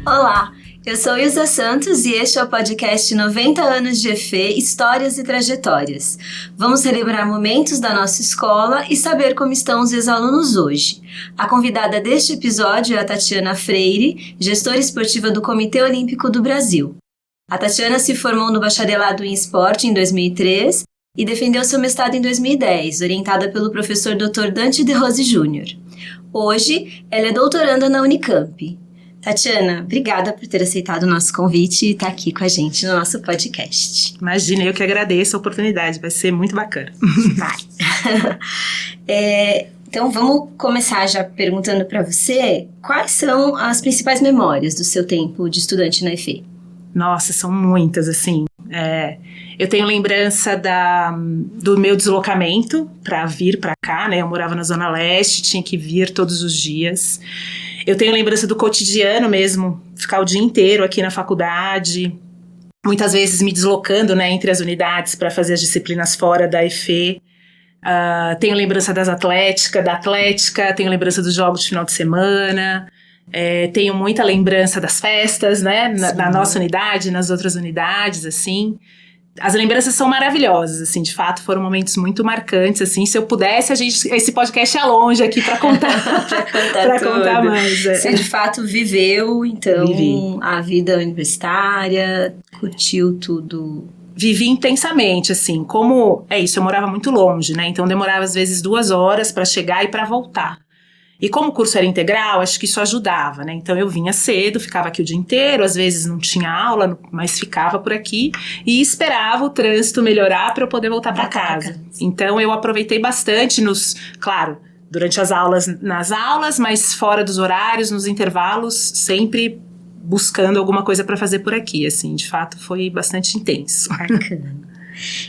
Olá, eu sou Ilza Santos e este é o podcast 90 anos de EFE, Histórias e Trajetórias. Vamos relembrar momentos da nossa escola e saber como estão os ex-alunos hoje. A convidada deste episódio é a Tatiana Freire, gestora esportiva do Comitê Olímpico do Brasil. A Tatiana se formou no bacharelado em esporte em 2003 e defendeu seu mestrado em 2010, orientada pelo professor Dr. Dante De Rose Jr. Hoje, ela é doutoranda na Unicamp. Tatiana, obrigada por ter aceitado o nosso convite e estar aqui com a gente no nosso podcast. Imagina, eu que agradeço a oportunidade, vai ser muito bacana. Vai. Então, vamos começar já perguntando para você quais são as principais memórias do seu tempo de estudante na EFE? Nossa, são muitas, assim. Eu tenho lembrança do meu deslocamento para vir para cá, né? Eu morava na Zona Leste, tinha que vir todos os dias. Eu tenho lembrança do cotidiano mesmo, ficar o dia inteiro aqui na faculdade, muitas vezes me deslocando, né, entre as unidades para fazer as disciplinas fora da EFE. Tenho lembrança da atlética, tenho lembrança dos jogos de final de semana, tenho muita lembrança das festas, né, na nossa unidade, nas outras unidades, assim. As lembranças são maravilhosas, assim, de fato foram momentos muito marcantes, assim, se eu pudesse, esse podcast é longe aqui para contar, para contar mais. Você de fato viveu, então, a vida universitária, curtiu tudo? Vivi intensamente, assim, como, eu morava muito longe, né, então demorava às vezes 2 horas para chegar e para voltar. E como o curso era integral, acho que isso ajudava, né? Então eu vinha cedo, ficava aqui o dia inteiro, às vezes não tinha aula, mas ficava por aqui e esperava o trânsito melhorar para eu poder voltar para casa. Então eu aproveitei bastante claro, durante as aulas, nas aulas, mas fora dos horários, nos intervalos, sempre buscando alguma coisa para fazer por aqui, assim, de fato foi bastante intenso. Bacana.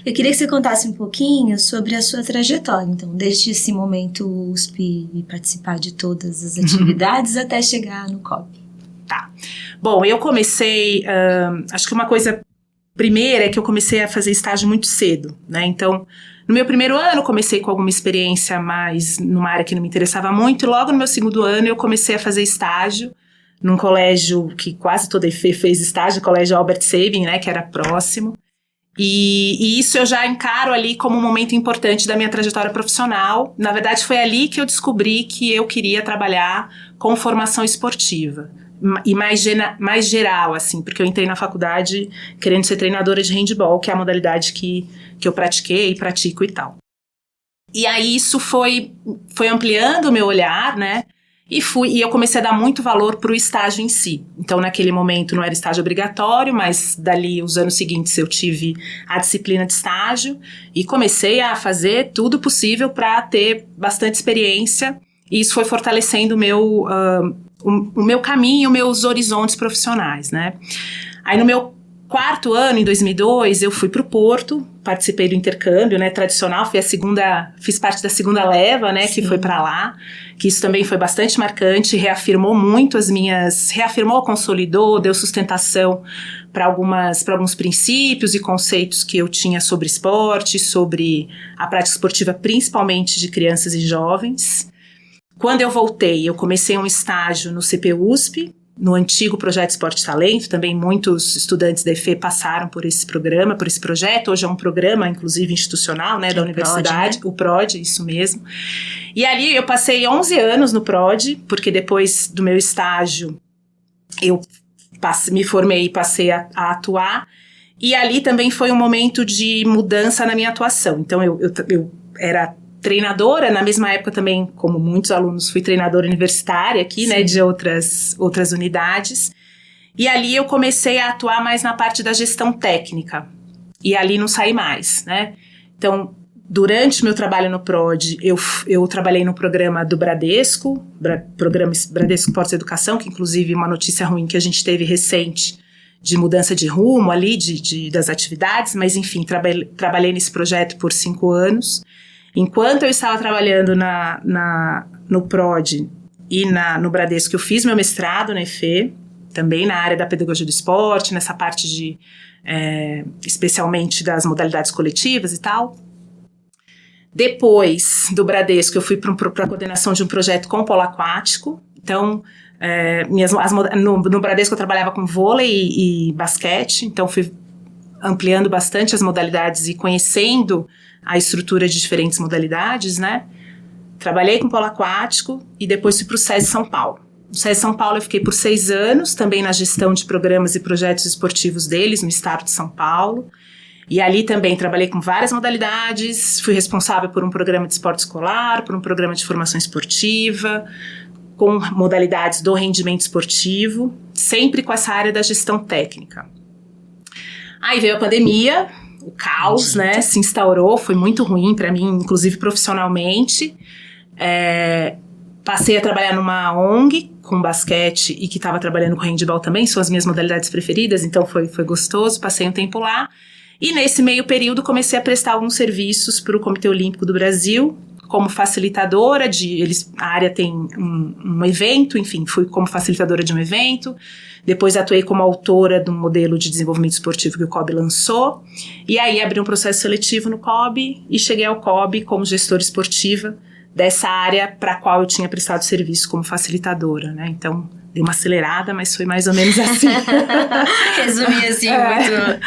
Eu queria que você contasse um pouquinho sobre a sua trajetória, então, desde esse momento USP e participar de todas as atividades até chegar no COB. Tá. Bom, eu comecei, acho que uma coisa primeira é que eu comecei a fazer estágio muito cedo, né, então, no meu primeiro ano comecei com alguma experiência mais numa área que não me interessava muito, e logo no meu segundo ano eu comecei a fazer estágio num colégio que quase toda EFE fez estágio, o Colégio Albert Sabin, né, que era próximo. E isso eu já encaro ali como um momento importante da minha trajetória profissional. Na verdade, foi ali que eu descobri que eu queria trabalhar com formação esportiva. E mais geral, assim, porque eu entrei na faculdade querendo ser treinadora de handebol, que é a modalidade que eu pratiquei e pratico e tal. E aí isso foi ampliando o meu olhar, né? E eu comecei a dar muito valor para o estágio em si. Então, naquele momento, não era estágio obrigatório, mas dali, os anos seguintes, eu tive a disciplina de estágio e comecei a fazer tudo possível para ter bastante experiência. E isso foi fortalecendo o meu caminho, meus horizontes profissionais, né? Aí, no meu 4º ano, em 2002, eu fui para o Porto, participei do intercâmbio, né, tradicional, fiz parte da segunda leva, né, que foi para lá, que isso também foi bastante marcante, reafirmou, consolidou, deu sustentação para alguns princípios e conceitos que eu tinha sobre esporte, sobre a prática esportiva, principalmente de crianças e jovens. Quando eu voltei, eu comecei um estágio no CPUSP, no antigo projeto Esporte e Talento, também muitos estudantes da EFE passaram por esse programa, por esse projeto, hoje é um programa, inclusive, institucional, né, da universidade, PROD, né? O PROD, isso mesmo. E ali eu passei 11 anos no PROD, porque depois do meu estágio, eu me formei e passei a atuar, e ali também foi um momento de mudança na minha atuação. Então, eu era treinadora, na mesma época também, como muitos alunos, fui treinadora universitária aqui, né, de outras unidades. E ali eu comecei a atuar mais na parte da gestão técnica. E ali não saí mais, né? Então, durante meu trabalho no PROD, eu trabalhei no programa do Bradesco, programa Bradesco Portos Educação, que inclusive uma notícia ruim que a gente teve recente, de mudança de rumo ali, das atividades, mas enfim, trabalhei nesse projeto por 5 anos. Enquanto eu estava trabalhando no PROD e no Bradesco, eu fiz meu mestrado na EFE, também na área da pedagogia do esporte, nessa parte de, especialmente das modalidades coletivas e tal. Depois do Bradesco, eu fui para a coordenação de um projeto com polo aquático. Então, no Bradesco eu trabalhava com vôlei e basquete, então fui ampliando bastante as modalidades e conhecendo a estrutura de diferentes modalidades, né? Trabalhei com polo aquático e depois fui para o SESI São Paulo. No SESI São Paulo eu fiquei por 6 anos, também na gestão de programas e projetos esportivos deles, no estado de São Paulo. E ali também trabalhei com várias modalidades, fui responsável por um programa de esporte escolar, por um programa de formação esportiva, com modalidades do rendimento esportivo, sempre com essa área da gestão técnica. Aí veio a pandemia, o caos, né, se instaurou, foi muito ruim para mim, inclusive profissionalmente. Passei a trabalhar numa ONG com basquete e que estava trabalhando com handebol também, são as minhas modalidades preferidas, então foi gostoso, passei um tempo lá. E nesse meio período comecei a prestar alguns serviços para o Comitê Olímpico do Brasil, como facilitadora a área tem um evento, enfim, fui como facilitadora de um evento. Depois atuei como autora do modelo de desenvolvimento esportivo que o COB lançou. E aí abri um processo seletivo no COB e cheguei ao COB como gestora esportiva dessa área para a qual eu tinha prestado serviço como facilitadora, né? Então, dei uma acelerada, mas foi mais ou menos assim. Resumi assim, muito.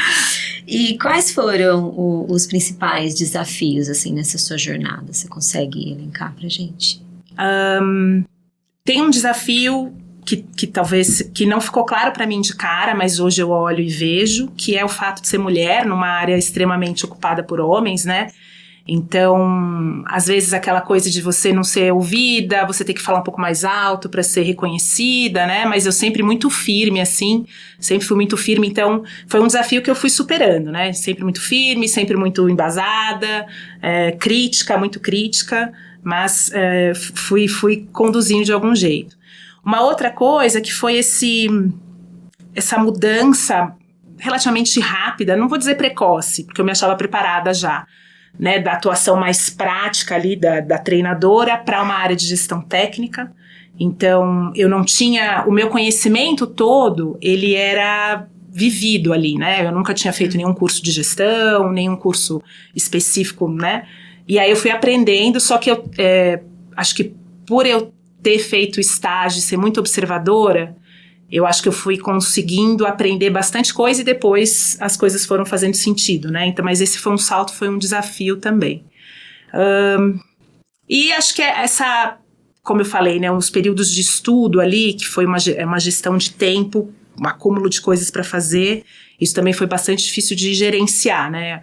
E quais foram os principais desafios, assim, nessa sua jornada? Você consegue elencar pra gente? Tem um desafio que talvez que não ficou claro para mim de cara, mas hoje eu olho e vejo, que é o fato de ser mulher numa área extremamente ocupada por homens, né? Então, às vezes aquela coisa de você não ser ouvida, você ter que falar um pouco mais alto para ser reconhecida, né? Mas eu sempre muito firme, assim, sempre fui muito firme, então foi um desafio que eu fui superando, né? Sempre muito firme, sempre muito embasada, crítica, muito crítica, mas fui conduzindo de algum jeito. Uma outra coisa que foi essa mudança relativamente rápida, não vou dizer precoce, porque eu me achava preparada já, né, da atuação mais prática ali da treinadora para uma área de gestão técnica. Então, eu não tinha... O meu conhecimento todo, ele era vivido ali, né? Eu nunca tinha feito nenhum curso de gestão, nenhum curso específico, né? E aí eu fui aprendendo, só que eu acho que por eu ter feito estágio e ser muito observadora, eu acho que eu fui conseguindo aprender bastante coisa e depois as coisas foram fazendo sentido, né? Então, mas esse foi um salto, foi um desafio também. E acho que como eu falei, né, os períodos de estudo ali, que foi uma gestão de tempo, um acúmulo de coisas para fazer, isso também foi bastante difícil de gerenciar, né?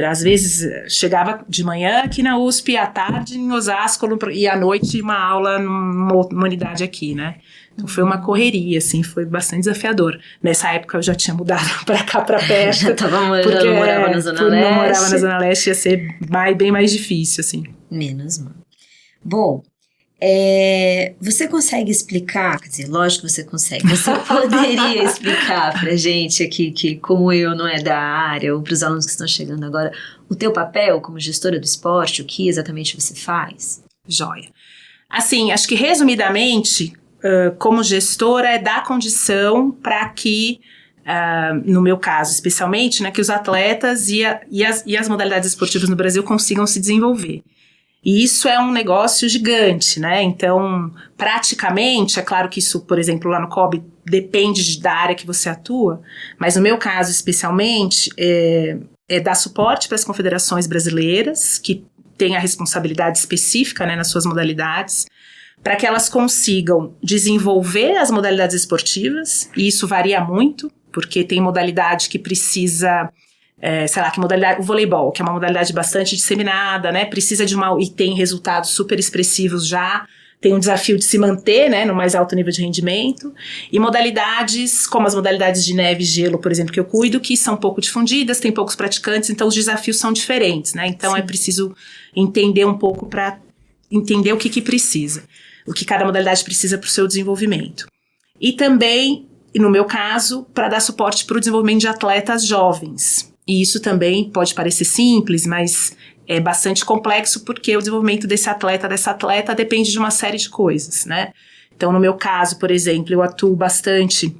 Às vezes, chegava de manhã aqui na USP, à tarde em Osasco, e à noite uma aula numa unidade aqui, né? Então foi uma correria, assim, foi bastante desafiador. Nessa época eu já tinha mudado pra cá, pra perto. Já não morava na Zona Leste. Não morava na Zona Leste, ia ser bem mais difícil, assim. Menos mal. Bom, você consegue explicar, quer dizer, lógico que você consegue, você poderia explicar pra gente aqui, que como eu não é da área, ou pros alunos que estão chegando agora, o teu papel como gestora do esporte, o que exatamente você faz? Joia. Assim, acho que resumidamente... como gestora, é dar condição para que, no meu caso especialmente, né, que os atletas e as modalidades esportivas no Brasil consigam se desenvolver. E isso é um negócio gigante, né? Então, praticamente, é claro que isso, por exemplo, lá no COB, depende da área que você atua, mas no meu caso especialmente, é dar suporte para as confederações brasileiras, que têm a responsabilidade específica, né, nas suas modalidades, para que elas consigam desenvolver as modalidades esportivas, e isso varia muito, porque tem modalidade que precisa, sei lá, que modalidade, o voleibol, que é uma modalidade bastante disseminada, né, precisa e tem resultados super expressivos já, tem um desafio de se manter, né, no mais alto nível de rendimento, e modalidades como as modalidades de neve e gelo, por exemplo, que eu cuido, que são pouco difundidas, tem poucos praticantes, então os desafios são diferentes, né, então é preciso entender um pouco para entender o que precisa. O que cada modalidade precisa para o seu desenvolvimento. E também, no meu caso, para dar suporte para o desenvolvimento de atletas jovens. E isso também pode parecer simples, mas é bastante complexo porque o desenvolvimento dessa atleta depende de uma série de coisas, né? Então, no meu caso, por exemplo, eu atuo bastante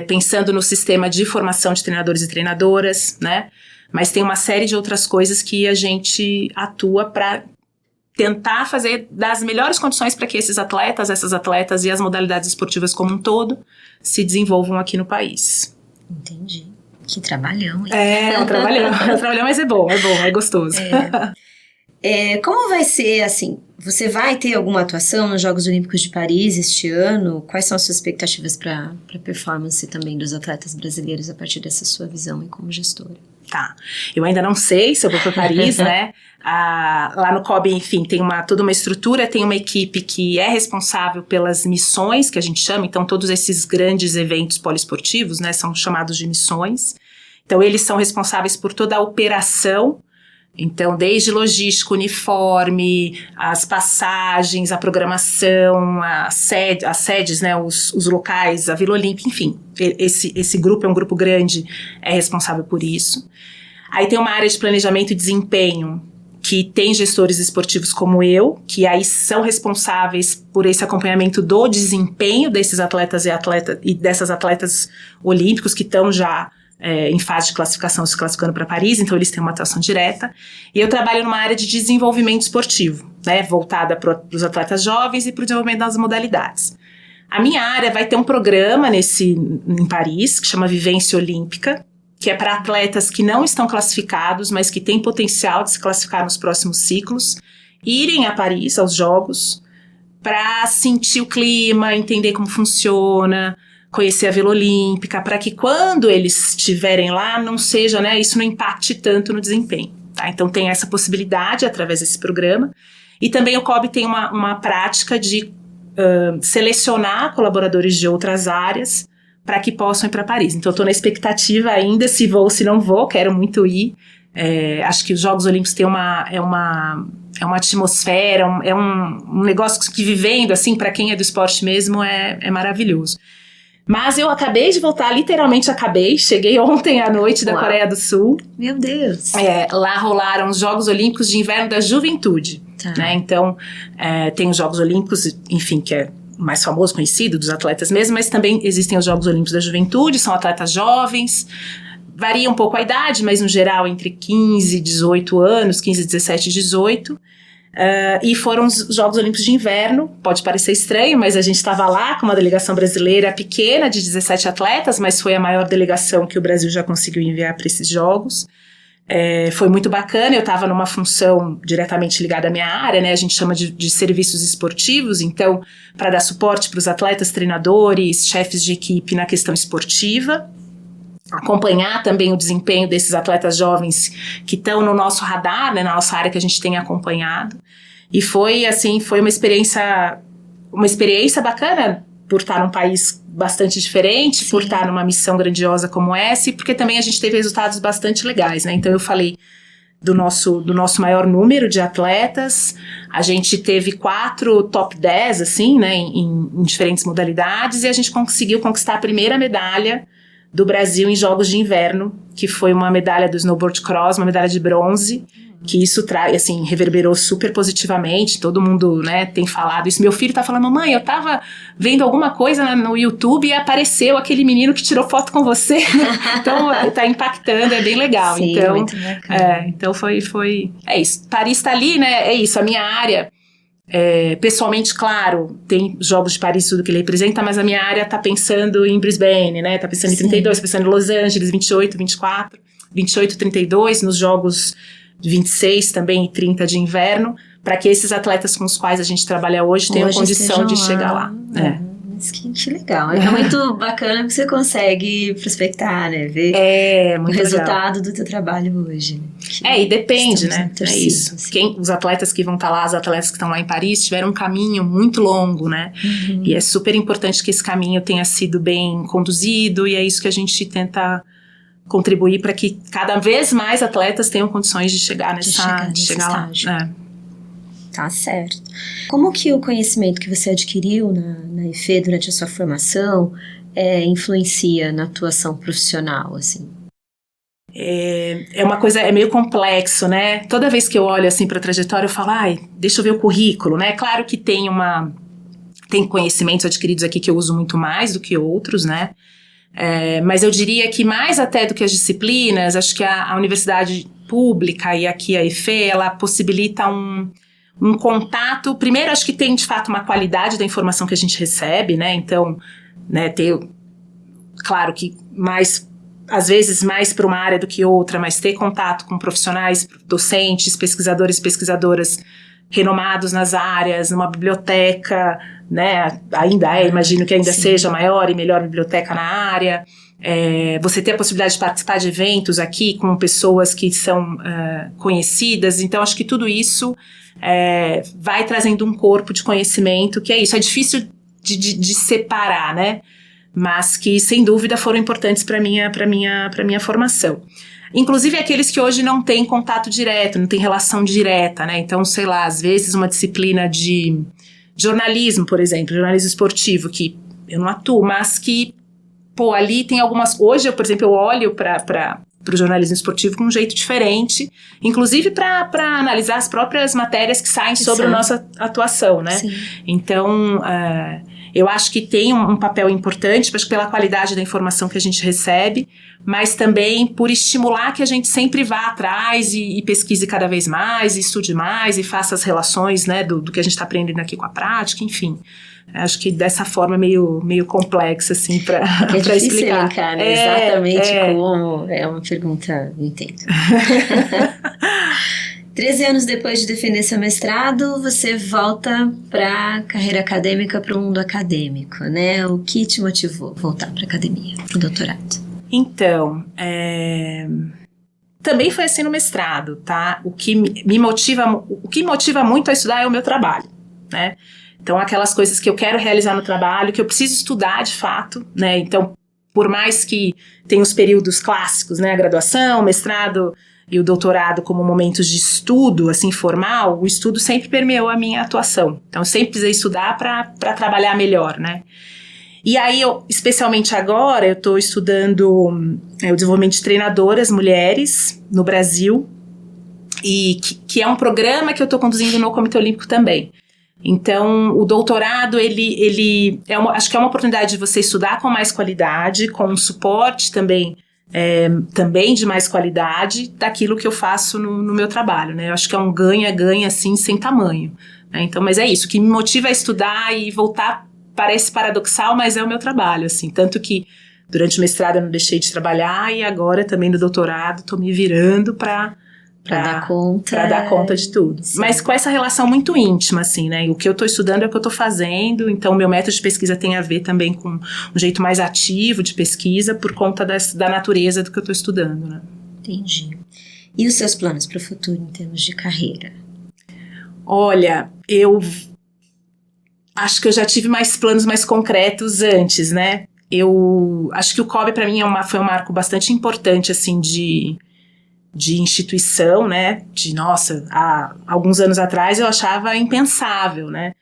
pensando no sistema de formação de treinadores e treinadoras, né? Mas tem uma série de outras coisas que a gente atua para tentar fazer das melhores condições para que esses atletas, essas atletas e as modalidades esportivas como um todo se desenvolvam aqui no país. Entendi. Que trabalhão, hein? É um trabalhão, mas é bom, é gostoso. Como vai ser, assim, você vai ter alguma atuação nos Jogos Olímpicos de Paris este ano? Quais são as suas expectativas para a performance também dos atletas brasileiros a partir dessa sua visão e como gestora? Tá, eu ainda não sei se eu vou para Paris, né? Lá no COB, enfim, tem toda uma estrutura, tem uma equipe que é responsável pelas missões, que a gente chama, então todos esses grandes eventos poliesportivos, né, são chamados de missões. Então eles são responsáveis por toda a operação, então desde logística, uniforme, as passagens, a programação, as sedes, né, os locais, a Vila Olímpica, enfim, esse grupo é um grupo grande, é responsável por isso. Aí tem uma área de planejamento e desempenho, que tem gestores esportivos como eu, que aí são responsáveis por esse acompanhamento do desempenho desses atletas e dessas atletas olímpicos que estão já em fase de classificação, se classificando para Paris, então eles têm uma atuação direta. E eu trabalho numa área de desenvolvimento esportivo, né, voltada para os atletas jovens e para o desenvolvimento das modalidades. A minha área vai ter um programa em Paris, que chama Vivência Olímpica, que é para atletas que não estão classificados, mas que têm potencial de se classificar nos próximos ciclos, irem a Paris, aos Jogos, para sentir o clima, entender como funciona, conhecer a Vila Olímpica, para que quando eles estiverem lá, não seja, né, isso não impacte tanto no desempenho. Tá? Então tem essa possibilidade através desse programa. E também o COB tem uma prática de selecionar colaboradores de outras áreas para que possam ir para Paris. Então eu estou na expectativa ainda se vou ou se não vou, quero muito ir. Acho que os Jogos Olímpicos têm uma atmosfera, é um negócio que vivendo, assim, para quem é do esporte mesmo, é maravilhoso. Mas eu acabei de voltar, literalmente cheguei ontem à noite da Coreia do Sul. Meu Deus! Lá rolaram os Jogos Olímpicos de Inverno da Juventude, né? Então, tem os Jogos Olímpicos, enfim, que é mais famoso, conhecido, dos atletas mesmo, mas também existem os Jogos Olímpicos da Juventude, são atletas jovens, varia um pouco a idade, mas no geral entre 15 e 18 anos, 15, 17 e 18, e foram os Jogos Olímpicos de Inverno. Pode parecer estranho, mas a gente estava lá com uma delegação brasileira pequena de 17 atletas, mas foi a maior delegação que o Brasil já conseguiu enviar para esses Jogos. Foi muito bacana, eu estava numa função diretamente ligada à minha área, né? A gente chama de serviços esportivos, então, para dar suporte para os atletas, treinadores, chefes de equipe na questão esportiva, acompanhar também o desempenho desses atletas jovens que estão no nosso radar, né? Na nossa área que a gente tem acompanhado. E foi uma experiência bacana, por estar num país bastante diferente, Sim. por estar numa missão grandiosa como essa, e porque também a gente teve resultados bastante legais, né? Então eu falei do nosso maior número de atletas, a gente teve 4 top 10, assim, né, em diferentes modalidades, e a gente conseguiu conquistar a primeira medalha do Brasil em Jogos de Inverno, que foi uma medalha do snowboard cross, uma medalha de bronze, que isso assim, reverberou super positivamente, todo mundo, né, tem falado isso. Meu filho tá falando, mamãe, eu tava vendo alguma coisa no YouTube e apareceu aquele menino que tirou foto com você. Então, tá impactando, é bem legal. Sim, então, muito bacana. Então é isso. Paris tá ali, né, é isso, a minha área, pessoalmente, claro, tem Jogos de Paris, tudo que ele representa, mas a minha área tá pensando em Brisbane, né, tá pensando em 32, tá pensando em Los Angeles, 28, 24, 28, 32, nos Jogos 26 também e 30 de inverno, para que esses atletas com os quais a gente trabalha hoje tenham condição de chegar lá. Mas que legal. É muito bacana que você consegue prospectar, né? Ver o resultado do teu trabalho hoje. E depende, né? É isso. Assim. Os atletas que vão estar lá, os atletas que estão lá em Paris, tiveram um caminho muito longo, né? Uhum. E é super importante que esse caminho tenha sido bem conduzido, e é isso que a gente tenta contribuir para que cada vez mais atletas tenham condições de chegar nesse estágio. Lá. Tá certo. Como que o conhecimento que você adquiriu na IFE durante a sua formação influencia na atuação profissional, assim? É uma coisa, é meio complexo, né? Toda vez que eu olho assim para a trajetória, eu falo, deixa eu ver o currículo, né? Claro que tem conhecimentos adquiridos aqui que eu uso muito mais do que outros, né? Mas eu diria que mais até do que as disciplinas, acho que a universidade pública e aqui a EFE, ela possibilita um contato. Primeiro, acho que tem de fato uma qualidade da informação que a gente recebe, né? Então, né, ter, claro que às vezes mais para uma área do que outra, mas ter contato com profissionais, docentes, pesquisadores e pesquisadoras renomados nas áreas, numa biblioteca, né, imagino que ainda seja a maior e melhor biblioteca na área, você ter a possibilidade de participar de eventos aqui com pessoas que são conhecidas, então acho que tudo isso vai trazendo um corpo de conhecimento, que é isso, é difícil de separar, né, mas que sem dúvida foram importantes para minha formação. Inclusive aqueles que hoje não têm contato direto, não têm relação direta, né? Então, sei lá, às vezes uma disciplina de jornalismo, por exemplo, jornalismo esportivo, que eu não atuo, mas que, ali tem algumas... Hoje, por exemplo, eu olho para o jornalismo esportivo com um jeito diferente, inclusive para analisar as próprias matérias que saem sobre a nossa atuação, né? Sim. Então, eu acho que tem um papel importante, acho que pela qualidade da informação que a gente recebe, mas também por estimular que a gente sempre vá atrás e pesquise cada vez mais, e estude mais, e faça as relações, né, do que a gente está aprendendo aqui com a prática, enfim. Acho que dessa forma meio complexa, assim, para explicar. Elencar, né? Exatamente como... É uma pergunta, entendo. 13 anos depois de defender seu mestrado, você volta para a carreira acadêmica, para o mundo acadêmico, né? O que te motivou a voltar para a academia, para o doutorado? Então, também foi assim no mestrado, tá? O que me motiva muito a estudar é o meu trabalho, né? Então, aquelas coisas que eu quero realizar no trabalho, que eu preciso estudar de fato, né? Então, por mais que tenha os períodos clássicos, né? A graduação, o mestrado e o doutorado como momentos de estudo, assim, formal, o estudo sempre permeou a minha atuação. Então, eu sempre precisei estudar para trabalhar melhor, né? E aí, especialmente agora, eu estou estudando o desenvolvimento de treinadoras mulheres no Brasil, e que é um programa que eu estou conduzindo no Comitê Olímpico também. Então, o doutorado, acho que é uma oportunidade de você estudar com mais qualidade, com um suporte também de mais qualidade daquilo que eu faço no meu trabalho, né? Eu acho que é um ganha-ganha, assim, sem tamanho, né? Então, mas é isso, o que me motiva a estudar e voltar parece paradoxal, mas é o meu trabalho, assim, tanto que durante o mestrado eu não deixei de trabalhar e agora também no doutorado estou me virando para dar conta de tudo. Sim. Mas com essa relação muito íntima, assim, né? O que eu estou estudando é o que eu estou fazendo, então o meu método de pesquisa tem a ver também com um jeito mais ativo de pesquisa por conta da natureza do que eu estou estudando, né? Entendi. E os seus planos para o futuro em termos de carreira? Olha, eu acho que eu já tive mais planos mais concretos antes, né? Eu acho que o COB para mim foi um marco bastante importante, assim, de instituição, né? Nossa, há alguns anos atrás eu achava impensável, né?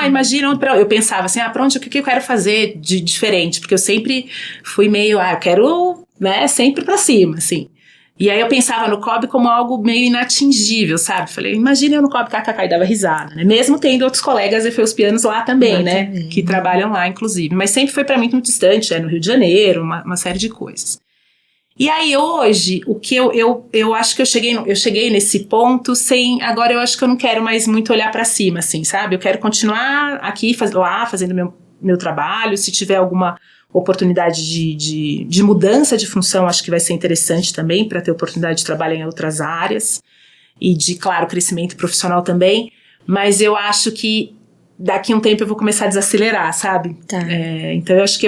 Imagina, eu pensava assim, pronto, o que eu quero fazer de diferente? Porque eu sempre fui meio, eu quero, né, sempre pra cima, assim. E aí eu pensava no COB como algo meio inatingível, sabe? Falei, imagina eu no COB, kkk, e dava risada, né? Mesmo tendo outros colegas efeuspianos lá também, né? Também. Que trabalham lá, inclusive. Mas sempre foi pra mim muito distante, no Rio de Janeiro, uma série de coisas. E aí hoje, o que eu acho que eu cheguei nesse ponto agora eu acho que eu não quero mais muito olhar pra cima, assim, sabe? Eu quero continuar aqui, fazendo meu trabalho, se tiver alguma oportunidade de mudança de função, acho que vai ser interessante também para ter oportunidade de trabalhar em outras áreas e de, claro, crescimento profissional também, mas eu acho que daqui a um tempo eu vou começar a desacelerar, sabe? Tá. Então eu acho que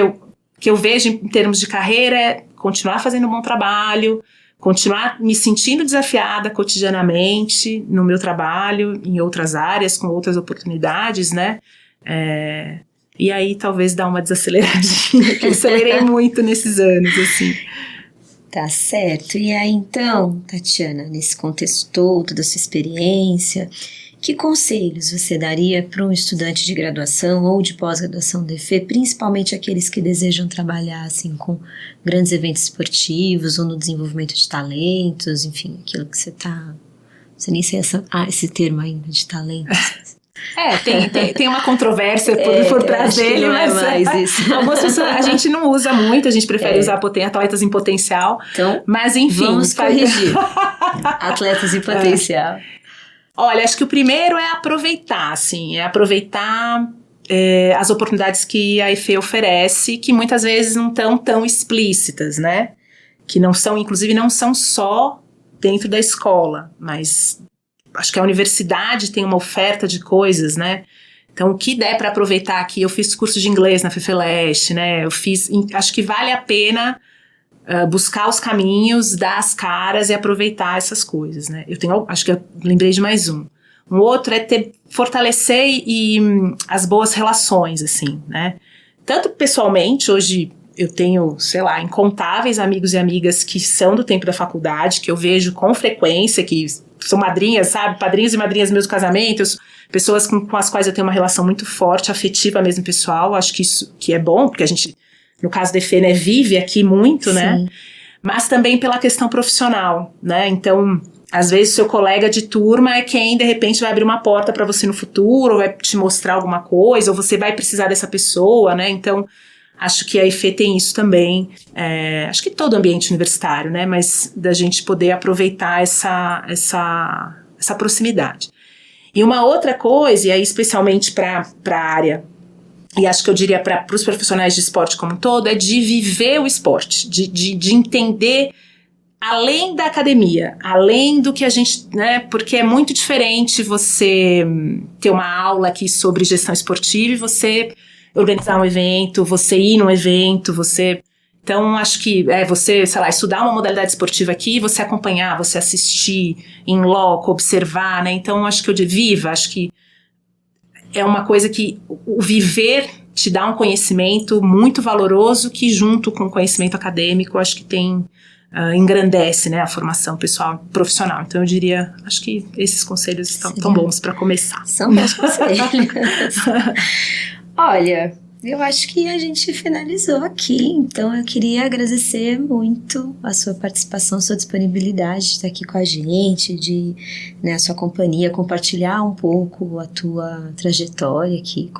eu vejo em termos de carreira é continuar fazendo um bom trabalho, continuar me sentindo desafiada cotidianamente no meu trabalho, em outras áreas, com outras oportunidades, né? E aí talvez dar uma desaceleradinha, que eu acelerei muito nesses anos, assim. Tá certo. E aí então, Tatiana, nesse contexto todo da sua experiência, que conselhos você daria para um estudante de graduação ou de pós-graduação do EFE, principalmente aqueles que desejam trabalhar assim, com grandes eventos esportivos ou no desenvolvimento de talentos, enfim, aquilo que você nem sei esse termo ainda, de talentos. Tem uma controvérsia por trás dele, mas algumas pessoas a gente não usa muito, a gente prefere usar atletas em potencial. Então, mas enfim. Vamos corrigir. Atletas em potencial. Olha, acho que o primeiro é aproveitar, assim, as oportunidades que a EFE oferece, que muitas vezes não estão tão explícitas, né? Que não são, inclusive, não são só dentro da escola, mas acho que a universidade tem uma oferta de coisas, né? Então, o que der para aproveitar aqui, eu fiz curso de inglês na FEFELESH, né? Acho que vale a pena buscar os caminhos, dar as caras e aproveitar essas coisas, né? Acho que eu lembrei de mais um. Um outro é fortalecer as boas relações, assim, né? Tanto pessoalmente, hoje eu tenho, sei lá, incontáveis amigos e amigas que são do tempo da faculdade, que eu vejo com frequência, que são madrinhas, sabe? Padrinhos e madrinhas meus casamentos, pessoas com as quais eu tenho uma relação muito forte, afetiva mesmo, pessoal. Acho que isso que é bom, porque a gente, no caso da EFE, né, vive aqui muito, né? Mas também pela questão profissional, né? Então, às vezes, seu colega de turma é quem, de repente, vai abrir uma porta para você no futuro, ou vai te mostrar alguma coisa, ou você vai precisar dessa pessoa, né? Então, acho que a EFE tem isso também. Acho que todo ambiente universitário, né? Mas da gente poder aproveitar essa proximidade. E uma outra coisa, e aí especialmente para a área, e acho que eu diria para os profissionais de esporte como um todo, é de viver o esporte, de entender além da academia, além do que a gente, né, porque é muito diferente você ter uma aula aqui sobre gestão esportiva e você organizar um evento, você ir num evento, então acho que você, sei lá, estudar uma modalidade esportiva aqui, você acompanhar, você assistir em loco, observar, né, então acho que acho que é uma coisa que o viver te dá um conhecimento muito valoroso que junto com o conhecimento acadêmico, acho que engrandece, né, a formação pessoal profissional. Então eu diria, acho que esses conselhos estão bons para começar. São bons conselhos. Olha, eu acho que a gente finalizou aqui, então eu queria agradecer muito a sua participação, a sua disponibilidade de estar aqui com a gente, a sua companhia, compartilhar um pouco a tua trajetória aqui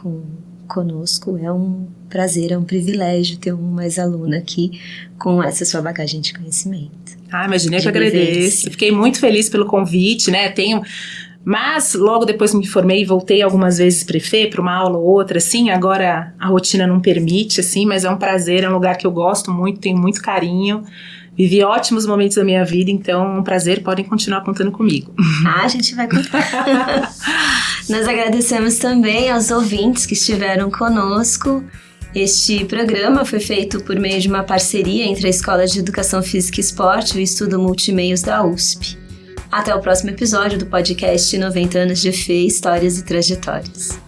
conosco. É um prazer, é um privilégio ter uma ex-aluna aqui com essa sua bagagem de conhecimento. Imaginei que eu agradeço. Fiquei muito feliz pelo convite, né? Mas logo depois me formei e voltei algumas vezes para EFE, para uma aula ou outra, assim, agora a rotina não permite, assim, mas é um prazer, é um lugar que eu gosto muito, tenho muito carinho, vivi ótimos momentos da minha vida, então é um prazer, podem continuar contando comigo. A gente vai contar. Nós agradecemos também aos ouvintes que estiveram conosco. Este programa foi feito por meio de uma parceria entre a Escola de Educação Física e Esporte e o Estudo Multimeios da USP. Até o próximo episódio do podcast 90 anos de EFE, Histórias e Trajetórias.